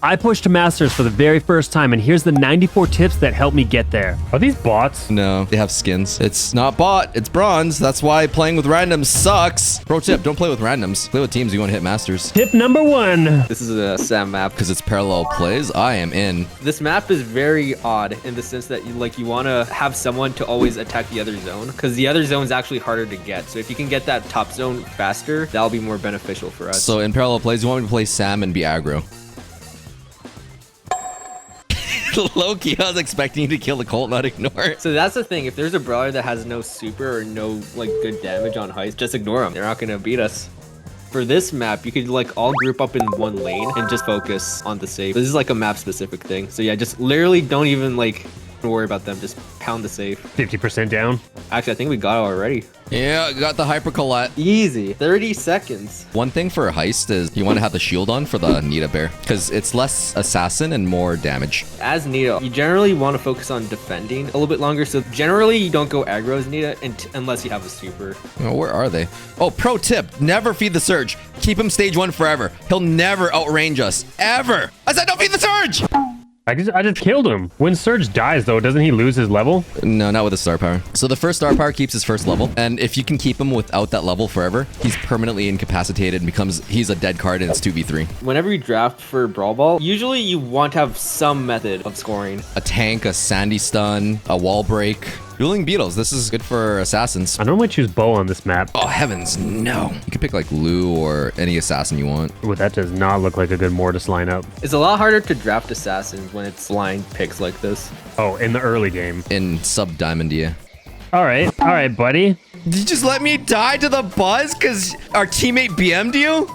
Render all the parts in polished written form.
I pushed to Masters for the very first time, and here's the 94 tips that helped me get there. Are these bots? No, they have skins. It's not bot, it's bronze. That's why playing with randoms sucks. Pro tip, don't play with randoms. Play with teams you want to hit Masters. Tip number 1. This is a Sam map. Because it's parallel plays, I am in. This map is very odd in the sense that you want to have someone to always attack the other zone, because the other zone is actually harder to get. So if you can get that top zone faster, that'll be more beneficial for us. So in parallel plays, you want me to play Sam and be aggro. Loki, I was expecting you to kill the Colt, not ignore it. So that's the thing. If there's a brawler that has no super or no like good damage on Heist, just ignore them. They're not gonna beat us. For this map, you could like all group up in one lane and just focus on the safe. This is like a map specific thing. So yeah, just literally don't even like worry about them. Just pound the safe. 50% down. Actually, I think we got it already. Yeah, got the hyper colette. Easy. 30 seconds. One thing for a Heist is you want to have the shield on for the Nita bear, because it's less assassin and more damage. As Nita, you generally want to focus on defending a little bit longer. So generally, you don't go aggro as Nita unless you have a super. Oh, where are they? Oh, pro tip, never feed the Surge. Keep him stage 1 forever. He'll never outrange us, ever. I said don't feed the Surge! I just killed him. When Surge dies, though, doesn't he lose his level? No, not with the star power. So the first star power keeps his first level, and if you can keep him without that level forever, he's permanently incapacitated and he's a dead card and it's 2v3. Whenever you draft for Brawl Ball, usually you want to have some method of scoring. A tank, a sandy stun, a wall break. Dueling Beetles, this is good for assassins. I normally choose Bow on this map. Oh, heavens, no. You can pick like Lou or any assassin you want. Ooh, that does not look like a good Mortis lineup. It's a lot harder to draft assassins when it's blind picks like this. Oh, in the early game. In sub-diamond, yeah. All right, buddy. Did you just let me die to the buzz because our teammate BM'd you?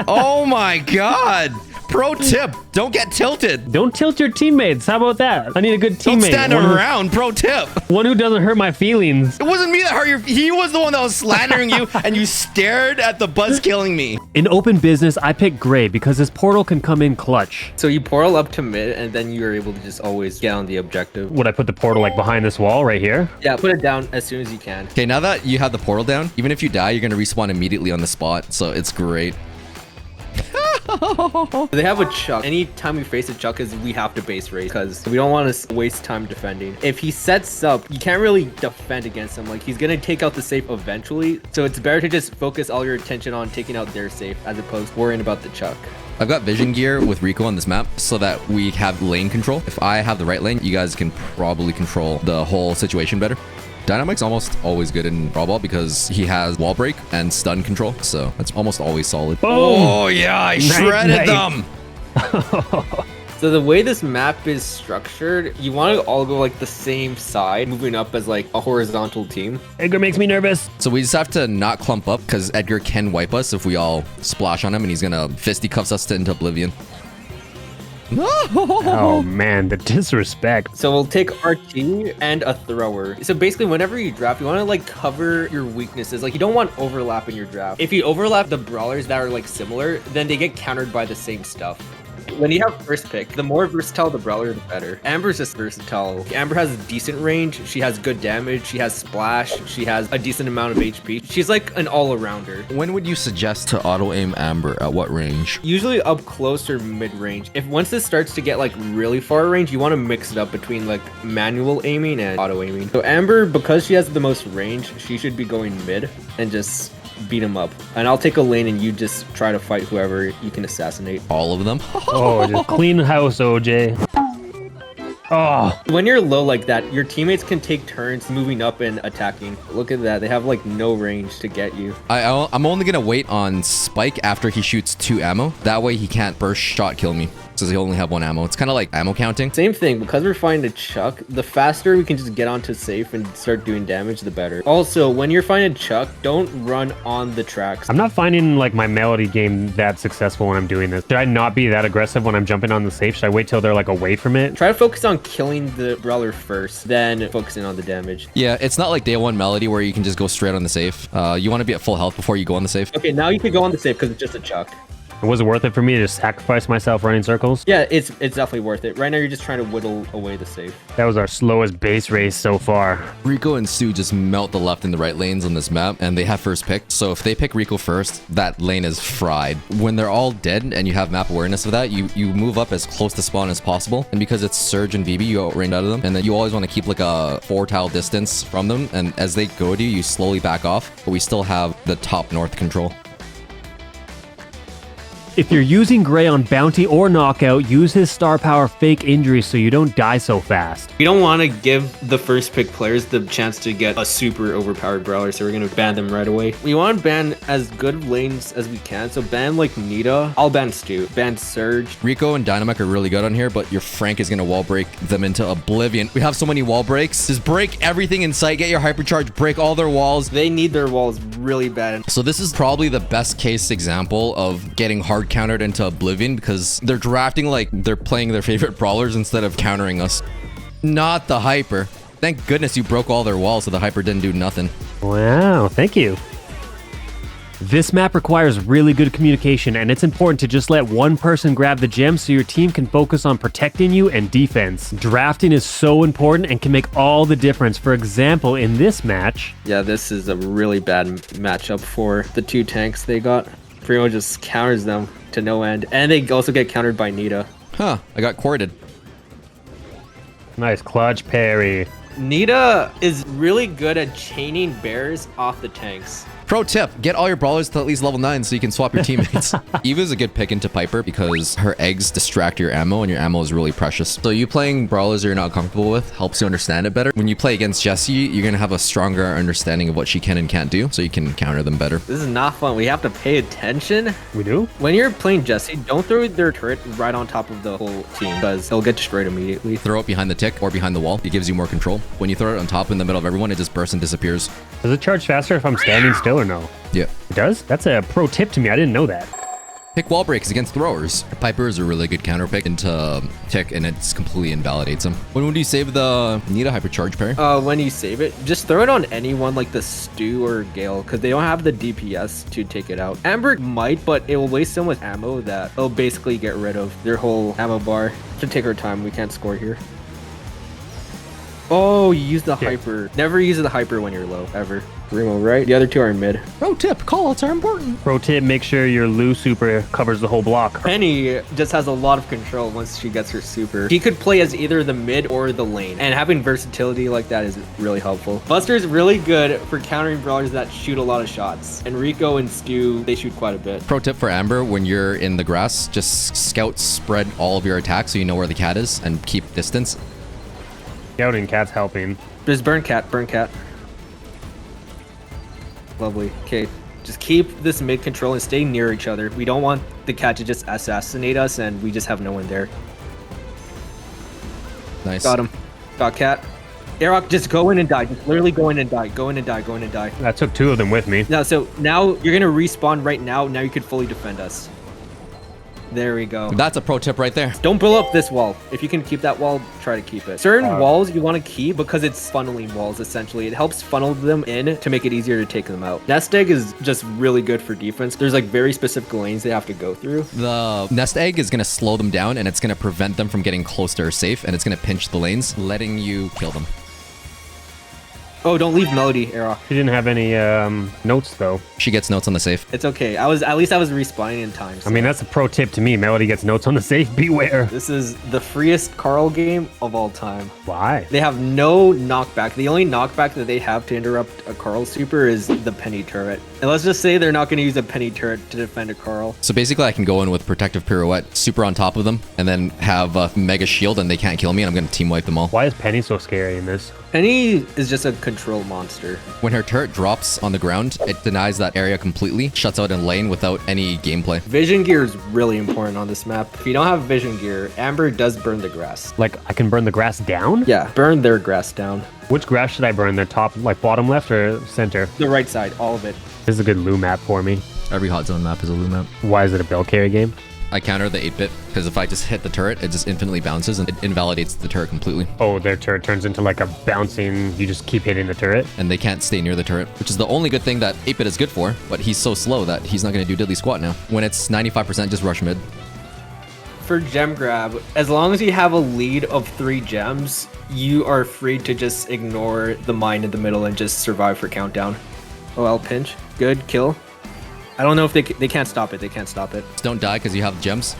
Oh my god. Pro tip, don't get tilted. Don't tilt your teammates. How about that? I need a good teammate. Don't stand around, pro tip. One who doesn't hurt my feelings. It wasn't me that hurt your... He was the one that was slandering you, and you stared at the buzz killing me. In open business, I pick Gray because his portal can come in clutch. So you portal up to mid, and then you're able to just always get on the objective. Would I put the portal like behind this wall right here? Yeah, put it down as soon as you can. Okay, now that you have the portal down, even if you die, you're going to respawn immediately on the spot, so it's great. They have a Chuck. Anytime we face a Chuck, we have to base race because we don't want to waste time defending. If he sets up, you can't really defend against him. Like, he's going to take out the safe eventually. So it's better to just focus all your attention on taking out their safe as opposed to worrying about the Chuck. I've got vision gear with Rico on this map so that we have lane control. If I have the right lane, you guys can probably control the whole situation better. Dynamite's almost always good in Brawl Ball because he has wall break and stun control, so that's almost always solid. Boom. Oh yeah, I shredded them! So the way this map is structured, you want to all go like the same side, moving up as like a horizontal team. Edgar makes me nervous. So we just have to not clump up because Edgar can wipe us if we all splash on him and he's gonna fisticuffs us into oblivion. Oh man, the disrespect. So we'll take RT and a thrower. So basically whenever you draft, you want to like cover your weaknesses. Like, you don't want overlap in your draft. If you overlap the brawlers that are like similar, then they get countered by the same stuff. When you have first pick, the more versatile the brawler, the better. Amber's just versatile. Amber has a decent range. She has good damage. She has splash. She has a decent amount of HP. She's like an all-arounder. When would you suggest to auto-aim Amber? At what range? Usually up close or mid-range. If once this starts to get like really far range, you want to mix it up between like manual aiming and auto-aiming. So Amber, because she has the most range, she should be going mid and just beat him up. And I'll take a lane and you just try to fight whoever you can assassinate. All of them? Oh, just clean house, OJ. Oh. When you're low like that, your teammates can take turns moving up and attacking. Look at that. They have like no range to get you. I'm only going to wait on Spike after he shoots 2 ammo. That way he can't burst shot kill me. Since he only have 1 ammo. It's kind of like ammo counting. Same thing, because we're finding a Chuck, the faster we can just get onto safe and start doing damage, the better. Also, when you're finding Chuck, don't run on the tracks. I'm not finding like my melody game that successful when I'm doing this. Should I not be that aggressive when I'm jumping on the safe? Should I wait till they're like away from it? Try to focus on killing the brawler first, then focusing on the damage. Yeah, it's not like day 1 melody where you can just go straight on the safe. You want to be at full health before you go on the safe. Okay, now you can go on the safe because it's just a Chuck. Was it worth it for me to just sacrifice myself running circles? Yeah, it's definitely worth it. Right now, you're just trying to whittle away the safe. That was our slowest base race so far. Rico and Stu just melt the left and the right lanes on this map, and they have first pick. So if they pick Rico first, that lane is fried. When they're all dead and you have map awareness of that, you move up as close to spawn as possible. And because it's Surge and VB, you outrained out of them. And then you always want to keep like a 4-tile distance from them. And as they go to you, you slowly back off. But we still have the top north control. If you're using Gray on Bounty or Knockout, use his star power fake injury so you don't die so fast. We don't want to give the first pick players the chance to get a super overpowered brawler, so we're going to ban them right away. We want to ban as good lanes as we can, so ban like Nita. I'll ban Stu. Ban Surge. Rico and Dynamite are really good on here, but your Frank is going to wall break them into oblivion. We have so many wall breaks. Just break everything in sight. Get your hypercharge. Break all their walls. They need their walls really bad. So this is probably the best case example of getting hard countered into oblivion because they're drafting like they're playing their favorite brawlers instead of countering us. Not the hyper. Thank goodness you broke all their walls so the hyper didn't do nothing. Wow, thank you. This map requires really good communication, and it's important to just let one person grab the gem so your team can focus on protecting you and defense. Drafting is so important and can make all the difference. For example, in this match... Yeah, this is a really bad matchup for the two tanks they got. Primo just counters them to no end, and they also get countered by Nita. Huh, I got courted. Nice clutch parry. Nita is really good at chaining bears off the tanks. Pro tip, get all your brawlers to at least level 9 so you can swap your teammates. Eva's a good pick into Piper because her eggs distract your ammo and your ammo is really precious. So you playing brawlers you're not comfortable with helps you understand it better. When you play against Jessie, you're going to have a stronger understanding of what she can and can't do so you can counter them better. This is not fun. We have to pay attention. We do? When you're playing Jessie, don't throw their turret right on top of the whole team because they'll get destroyed immediately. Throw it behind the tick or behind the wall. It gives you more control. When you throw it on top in the middle of everyone, it just bursts and disappears. Does it charge faster if I'm standing still or no? Yeah. It does? That's a pro tip to me. I didn't know that. Pick wall breaks against throwers. Piper is a really good counter pick into tick and it's completely invalidates him. When would you save the Nita hypercharge parry? When you save it, just throw it on anyone like the Stu or Gale because they don't have the DPS to take it out. Amber might, but it will waste so much ammo that it'll basically get rid of their whole ammo bar. Should take our time. We can't score here. Oh, you use the hyper. Never use the hyper when you're low, ever. Remo, right? The other two are in mid. Pro tip, callouts are important. Pro tip, make sure your Lu super covers the whole block. Penny just has a lot of control once she gets her super. She could play as either the mid or the lane, and having versatility like that is really helpful. Buster's really good for countering brawlers that shoot a lot of shots, and Rico and Stu, they shoot quite a bit. Pro tip for Amber, when you're in the grass, just scout spread all of your attacks so you know where the cat is and keep distance. Scouting, cat's helping. There's burn cat, burn cat. Lovely. Okay, just keep this mid control and stay near each other. We don't want the cat to just assassinate us and we just have no one there. Nice. Got him. Got cat. Aeroc, just go in and die. Just literally go in and die. Go in and die. Go in and die. I took 2 of them with me. Now, so now you're going to respawn right now. Now you could fully defend us. There we go. That's a pro tip right there. Don't blow up this wall. If you can keep that wall, try to keep it. Certain walls you want to keep because it's funneling walls, essentially. It helps funnel them in to make it easier to take them out. Nest egg is just really good for defense. There's like very specific lanes they have to go through. The nest egg is going to slow them down and it's going to prevent them from getting close to her safe and it's going to pinch the lanes, letting you kill them. Oh, don't leave Melody, Aeroc. She didn't have any notes, though. She gets notes on the safe. It's okay. At least I was respawning in time. So. I mean, that's a pro tip to me. Melody gets notes on the safe. Beware. This is the freest Carl game of all time. Why? They have no knockback. The only knockback that they have to interrupt a Carl super is the penny turret. And let's just say they're not going to use a penny turret to defend a Carl. So basically I can go in with protective pirouette, super on top of them, and then have a mega shield and they can't kill me and I'm going to team wipe them all. Why is Penny so scary in this? Penny is just a control monster. When her turret drops on the ground, it denies that area completely, shuts out in lane without any gameplay. Vision gear is really important on this map. If you don't have vision gear, Amber does burn the grass. Like, I can burn the grass down? Yeah, burn their grass down. Which grass should I burn? The top, like bottom left or center? The right side, all of it. This is a good Lu map for me. Every hot zone map is a Lu map. Why is it a bell carry game? I counter the 8-bit because if I just hit the turret, it just infinitely bounces and it invalidates the turret completely. Oh, their turret turns into like a bouncing, you just keep hitting the turret? And they can't stay near the turret, which is the only good thing that 8-bit is good for, but he's so slow that he's not going to do diddly squat now. When it's 95%, just rush mid. For gem grab, as long as you have a lead of 3 gems, you are free to just ignore the mine in the middle and just survive for countdown. Oh, I'll pinch. Good kill. I don't know if they can't stop it. They can't stop it. Just don't die because you have gems.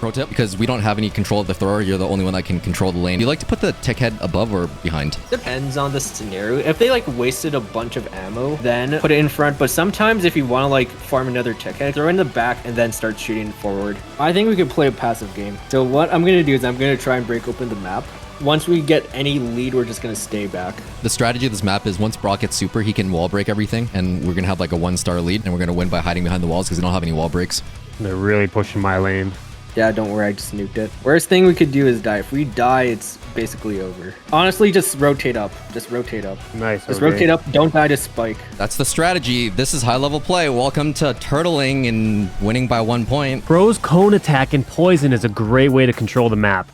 Pro tip, because we don't have any control of the thrower, you're the only one that can control the lane. Do you like to put the tick head above or behind? Depends on the scenario. If they like wasted a bunch of ammo, then put it in front. But sometimes if you want to like farm another tick head, throw it in the back and then start shooting forward. I think we could play a passive game. So what I'm going to do is I'm going to try and break open the map. Once we get any lead, we're just going to stay back. The strategy of this map is once Brock gets super, he can wall break everything, and we're going to have like a 1-star lead, and we're going to win by hiding behind the walls because we don't have any wall breaks. They're really pushing my lane. Yeah, don't worry, I just nuked it. Worst thing we could do is die. If we die, it's basically over. Honestly, just rotate up. Just rotate up. Nice. Just rotate up. Don't die to spike. That's the strategy. This is high-level play. Welcome to turtling and winning by 1 point. Bro's cone attack and poison is a great way to control the map.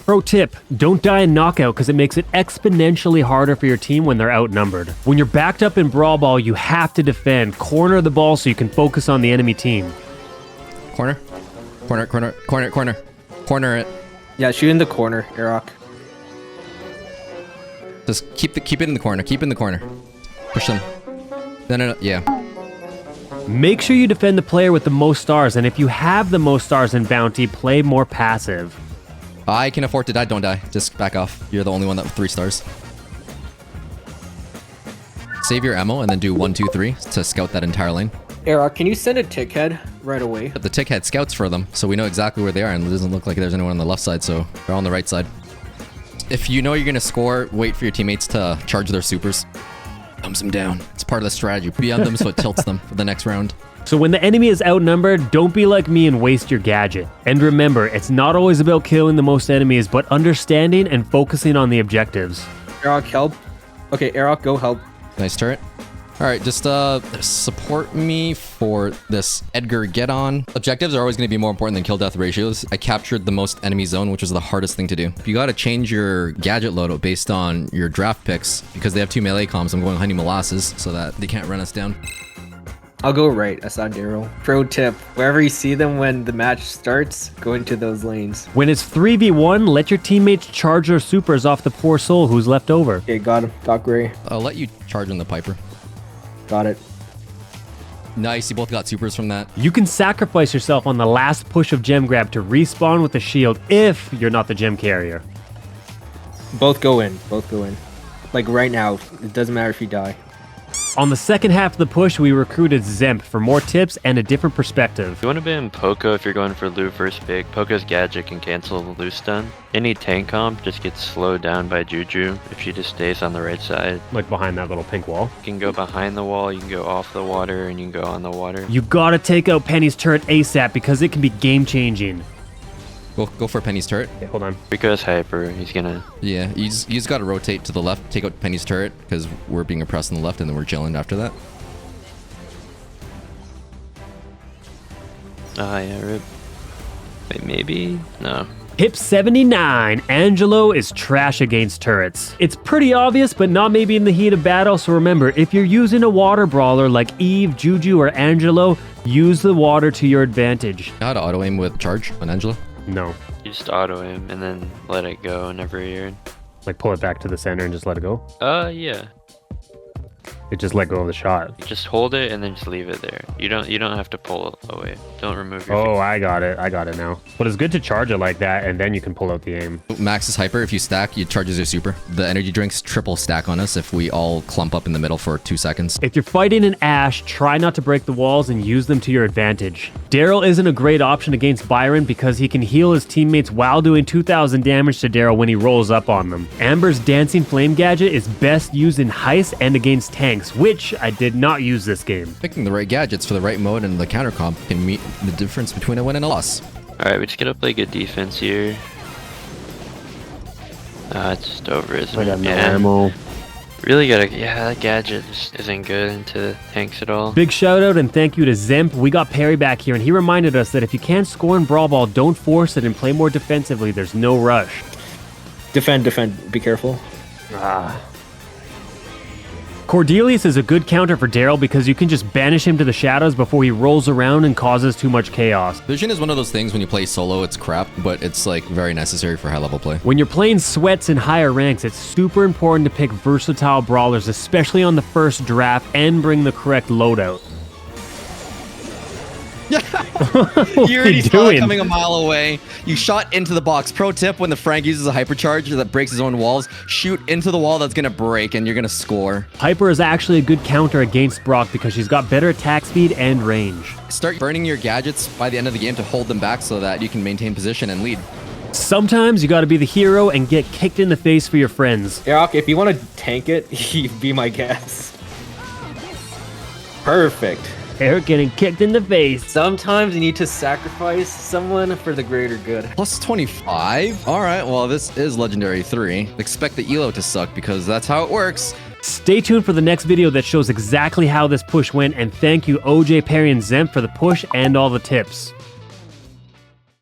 Pro tip, don't die in knockout because it makes it exponentially harder for your team when they're outnumbered. When you're backed up in Brawl Ball, you have to defend. Corner the ball so you can focus on the enemy team. Corner. Corner, corner, corner, corner. Corner it. Yeah, shoot in the corner, Aeroc. Just keep it in the corner. Keep it in the corner. Push them. No. Yeah. Make sure you defend the player with the most stars, and if you have the most stars in Bounty, play more passive. I can afford to die. Don't die. Just back off. You're the only one that with 3 stars. Save your ammo and then do 1, 2, 3 to scout that entire lane. Aeroc, can you send a tick head right away? The tick head scouts for them, so we know exactly where they are, and it doesn't look like there's anyone on the left side, so they're on the right side. If you know you're going to score, wait for your teammates to charge their supers. Thumbs them down. It's part of the strategy. Be on them so it tilts them for the next round. So when the enemy is outnumbered, don't be like me and waste your gadget. And remember, it's not always about killing the most enemies, but understanding and focusing on the objectives. Aeroc, help. Okay, Aeroc, go help. Nice turret. All right, just support me for this Edgar get on. Objectives are always going to be more important than kill death ratios. I captured the most enemy zone, which was the hardest thing to do. You got to change your gadget loadout based on your draft picks because they have 2 melee comms. I'm going honey molasses so that they can't run us down. I'll go right. I saw Daryl. Pro tip, wherever you see them when the match starts, go into those lanes. When it's 3v1, let your teammates charge their supers off the poor soul who's left over. Okay, got him. Got Gray. I'll let you charge on the Piper. Got it. Nice, you both got supers from that. You can sacrifice yourself on the last push of gem grab to respawn with a shield if you're not the gem carrier. Both go in. Both go in. Like right now. It doesn't matter if you die. On the second half of the push, we recruited Zemp for more tips and a different perspective. You want to ban Poco if you're going for loot versus big. Poco's gadget can cancel the loot stun. Any tank comp just gets slowed down by Juju if she just stays on the right side. Like behind that little pink wall. You can go behind the wall, you can go off the water, and you can go on the water. You gotta take out Penny's turret ASAP because it can be game-changing. Go for Penny's turret. Okay, hold on. Rico's hyper, he's gonna... Yeah, you just got to rotate to the left, take out Penny's turret because we're being oppressed on the left and then we're chilling after that. Yeah, rip. Wait, maybe? No. Tip 79, Angelo is trash against turrets. It's pretty obvious, but not maybe in the heat of battle, so remember, if you're using a water brawler like Eve, Juju, or Angelo, use the water to your advantage. You know how to auto-aim with charge on Angela? No. You just auto aim and then let it go whenever you're... Like pull it back to the center and just let it go? Yeah. It just let go of the shot. You just hold it and then just leave it there. You don't have to pull it away. Don't remove your Oh, I got it now. But it's good to charge it like that, and then you can pull out the aim. Max is hyper. If you stack, you charges your super. The energy drinks triple stack on us if we all clump up in the middle for 2 seconds. If you're fighting an Ashe, try not to break the walls and use them to your advantage. Daryl isn't a great option against Byron because he can heal his teammates while doing 2,000 damage to Daryl when he rolls up on them. Amber's Dancing Flame gadget is best used in Heist and against tanks, which I did not use this game. Picking the right gadgets for the right mode and the counter comp can meet the difference between a win and a loss. Alright, we just gotta play good defense here. It's just over, isn't it? I got no ammo. Really gotta, yeah, that gadget just isn't good into tanks at all. Big shout out and thank you to Zemp. We got Perry back here and he reminded us that if you can't score in Brawl Ball, don't force it and play more defensively. There's no rush. Defend. Be careful. Cordelius is a good counter for Daryl because you can just banish him to the shadows before he rolls around and causes too much chaos. Vision is one of those things when you play solo, it's crap, but it's like very necessary for high level play. When you're playing sweats in higher ranks, it's super important to pick versatile brawlers, especially on the first draft, and bring the correct loadout. You already saw it coming a mile away. You shot into the box. Pro tip, when the Frank uses a hypercharge that breaks his own walls, shoot into the wall that's going to break and you're going to score. Hyper is actually a good counter against Brock because she's got better attack speed and range. Start burning your gadgets by the end of the game to hold them back so that you can maintain position and lead. Sometimes you gotta be the hero and get kicked in the face for your friends. Aroc, if you want to tank it, be my guest. Perfect. Eric getting kicked in the face. Sometimes you need to sacrifice someone for the greater good. Plus 25? Alright, well this is Legendary 3. Expect the elo to suck because that's how it works. Stay tuned for the next video that shows exactly how this push went, and thank you OJ, Perry, and Zemp for the push and all the tips.